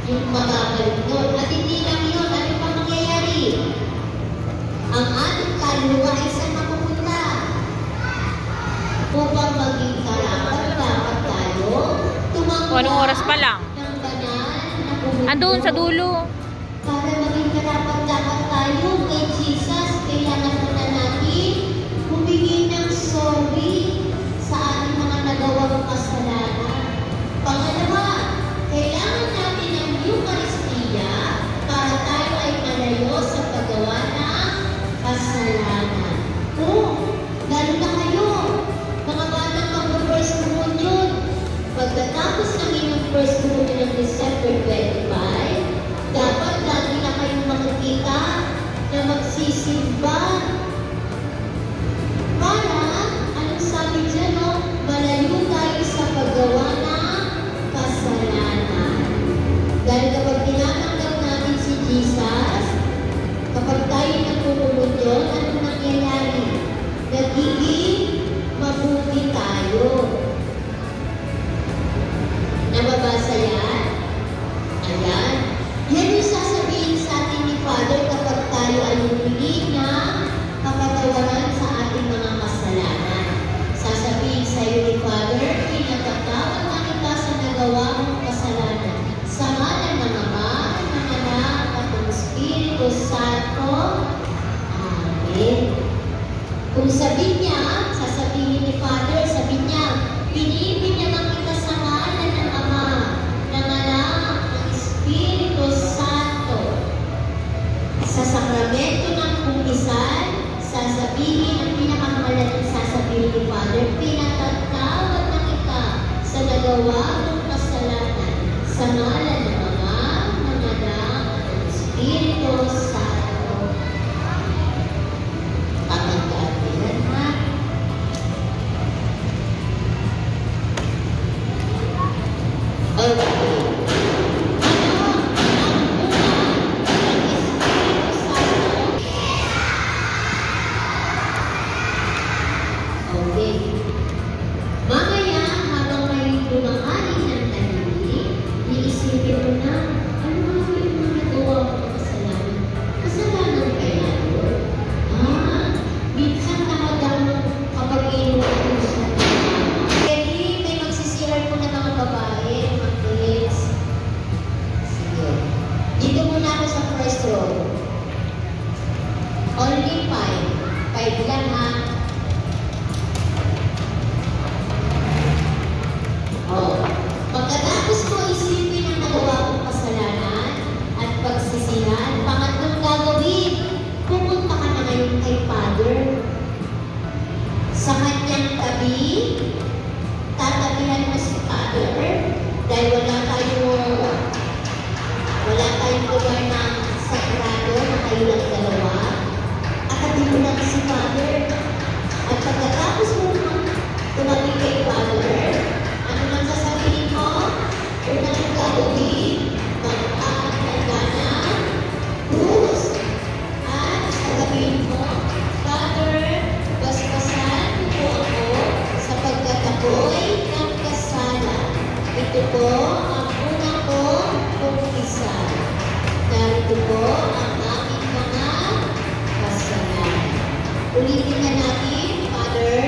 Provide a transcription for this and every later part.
yung magagalog doon. At hindi lang yun, ano pa mangyayari? Ang ating kaluluwa ay saan mapupunta? Upang maging karapat, dapat tayo tumanggap Anong oras pa lang? ng banal na bumulong. Andun sa dulo. Para maging karapat, dapat tayo kay Jesus, kailangan muna natin humingi ng sorry sa ating mga nagawang kasalanan. Pangalawa, kailangan natin ng Eucharistia para tayo ay malayo sa paggawa ng kasalanan. Lalo na kayo, mga batang mag-first communion. Pagkatapos ng inyong first communion ng December 25, dapat lagi na kayong makikita na magsisimba. Para, anong sabi dyan, no? Malayo tayo sa paggawa ng kasalanan. Dahil kapag tinatanggap natin si Jesus, kapag tayo nagpupunod yun, anong nangyayari? Nagiging mabuti tayo. Nababasa yan? Ayan. Yan yung sasabihin sa atin ni Father kapag tayo ay humingi ng kapatawaran sa ating mga kasalanan. Sasabihin sa iyo ni Father, pinagpatawad na kita sa nagawa mong kasalanan. Sa ngalan ng Ama, ng Anak, at ng Espiritu Santo. Amen. Kung sabihin niya, sasabihin ni Father, sabihin niya, pinibinyagan kita sa ngalan ng Ama, ng Anak, ng Espiritu Santo. Sa sakramento ng kumpisal, sasabihin ang pinakamalaking sasabihin ni Father, pinatatawad na kita sa nagawa mong kasalanan. Sa ngalan ng Ama, ng Anak, ng Espiritu Santo. Pagkakataon yan, ha? Okay. Mamaya, habang may lumamali ng tahimik, iisipin mo na, ano nga yung mga nagawa mo ng kasalanan? Kasalanan kaya yun? Minsan talagang kapag inuwi siya. Pwede, may magsisiran mo na mga babae, mga kids. Sige. Dito muna ako sa first row. Only 5. 5 lang, ha? Pagkatapos mo isipin ang nagawa mong kasalanan at pagsisihan, pangatlong gagawin, pupunta ka na ngayon kay Father. Sa kanyang tabi, tatabihan mo si Father dahil wala tayong lugar ng sagrado na kayo lang dalawa. At tabi mo lang si Father. At pagkatapos mo tumabi kay Father, ano man sasabihin mo? Unang gagawin, mag-aaral ka na, krus. At sasabihin mo, Father, basbasan mo ako sapagkat ako'y nagkasala. Ito po ang una kong kumpisal. Narito po ang aking mga kasalanan. Ulitin na natin, Father.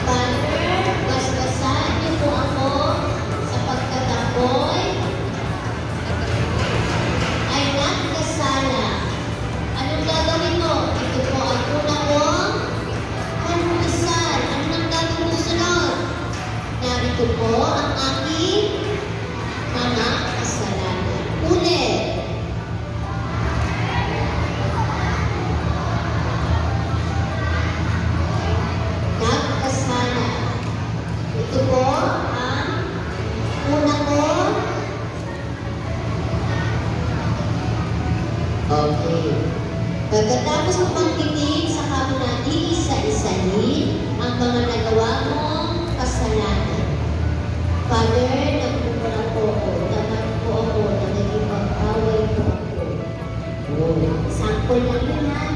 Father, basbasan niyo po ako sapagkat ako'y ay nagkasala. Anong gagawin mo? Ito po ang una kong kumpisal. Ano nang gagawin mo sunod? Narito po ang aking mga kasalanan. Ulit. Nagkasala. Ito po ang una ko. Okay. Pagkatapos mo pagtitig, saka mo natin isa-isahin ang mga nagawa mong kasalanan. Father, nagpupunta mga po ko, dapat po ako na nagipag-away po ako. Sample lang yun ha.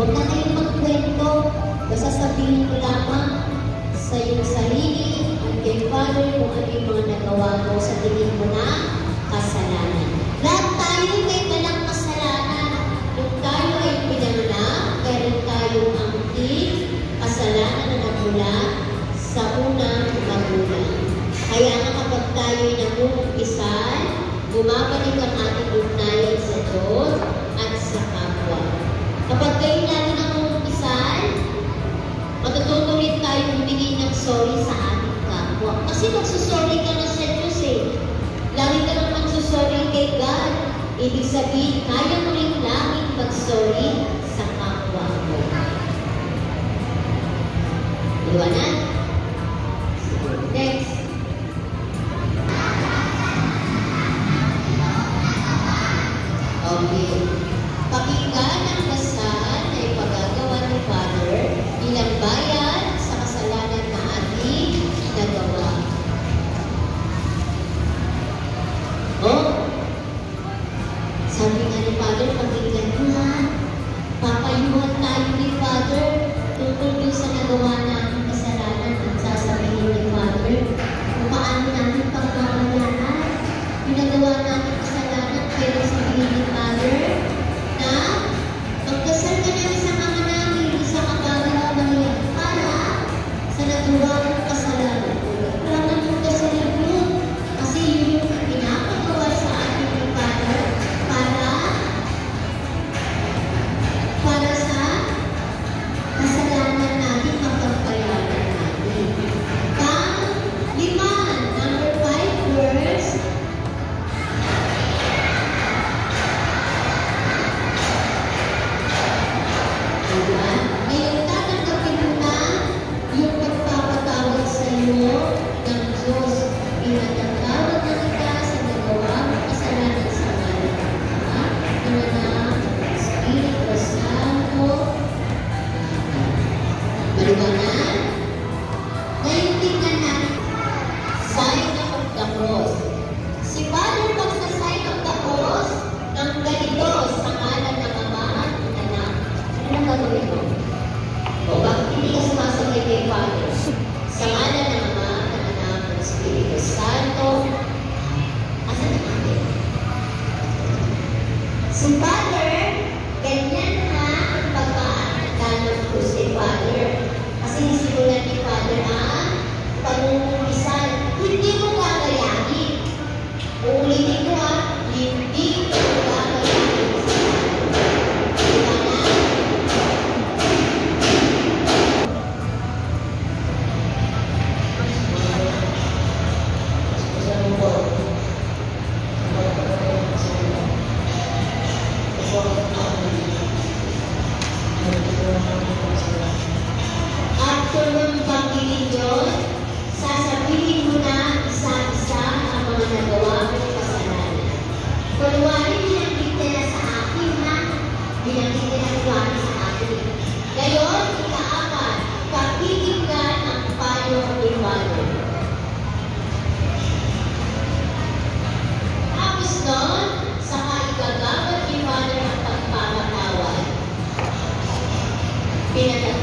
Huwag na kayong magkwento. Basta sabihin mo lamang sa iyong sarili at kay Father kung ano yung mga nagawa mo sa tingin mo na kasalanan. Lahat tayo may walang kasalanan. Kung tayo ay pinanganak, meron tayong angking kasalanan na nagmula sa unang magulang. Kaya nga kapag tayo ay nag-uumpisan, bumabalik ang ating ugnayan sa Diyos at sa kapwa. Kapag kayo natin nag-uumpisan, matututo rin tayo humingi ng sorry sa ating kapwa. Kasi magsusorry ka na sa Diyos eh. Lagi ka lang magsusorry kay God. Ibig sabihin, kaya mo rin laging mag-sorry sa kapwa mo. Liwanag? Next. Okay. Pakinggan ang basahan na ipagagawa ni Father bilang bayan sa kasalanan na ating nagawa. Oh, sabi nga ni Father, pakinggan mo ha. Papayuhan tayo ni Father tungkol yung sa nagawa natin kasalanan at sasabihin ni Father kung paano natin pagkakalaan. Pinagawa natin kasalanan, pero sabihin ni Father na magdasal ka namin sa mga namin, sa kapag-alaman para sa nagawa ng kasalanan. Kailangan mong dasalin yun kasi yun yung pinapagawa sa ating ni Father para sa kasalanan natin, mapagpayaran natin. Pang-5, number 5 verse. Diba? Ngayon tatanggapin mo na yung pagpapatawad sa iyo ng Diyos. Pinatawad na kita sa nagawa ng kasalanan sa ngalan ng Ama, ng Anak, ng Espiritu Santo. Maliwanag? Ngayon tingnan natin sign of the cross. Si Father magsa-sign of the cross ng ganito sa ngalan ng Ama at ng Anak. Ano gagawin mo? O bakit hindi ka sumasabay kay Father? Sa ngalan ng Ama, ng Anak, ng Espiritu Santo. Asan ang atin? Si Father, ganyan na ang pagpaanda ng krus kay Father. Kasi simulan ni Father ang pag-uumpisan. Hindi mo gagayahin. Uulitin ko ha, hindi mo gagayahin. Diba na? After ng pagkiling yun, sasabihin mo na isa-isa ang mga nagawa mo ng kasalanan. Kunwari, binanggit nila sa akin ha. Binanggit nila kunwari sa akin. Ngayon, ika-apat, pakikinggan ang payo ni Father. Tapos doon, saka igagawad ni Father ang pagpapatawad. Pinatawad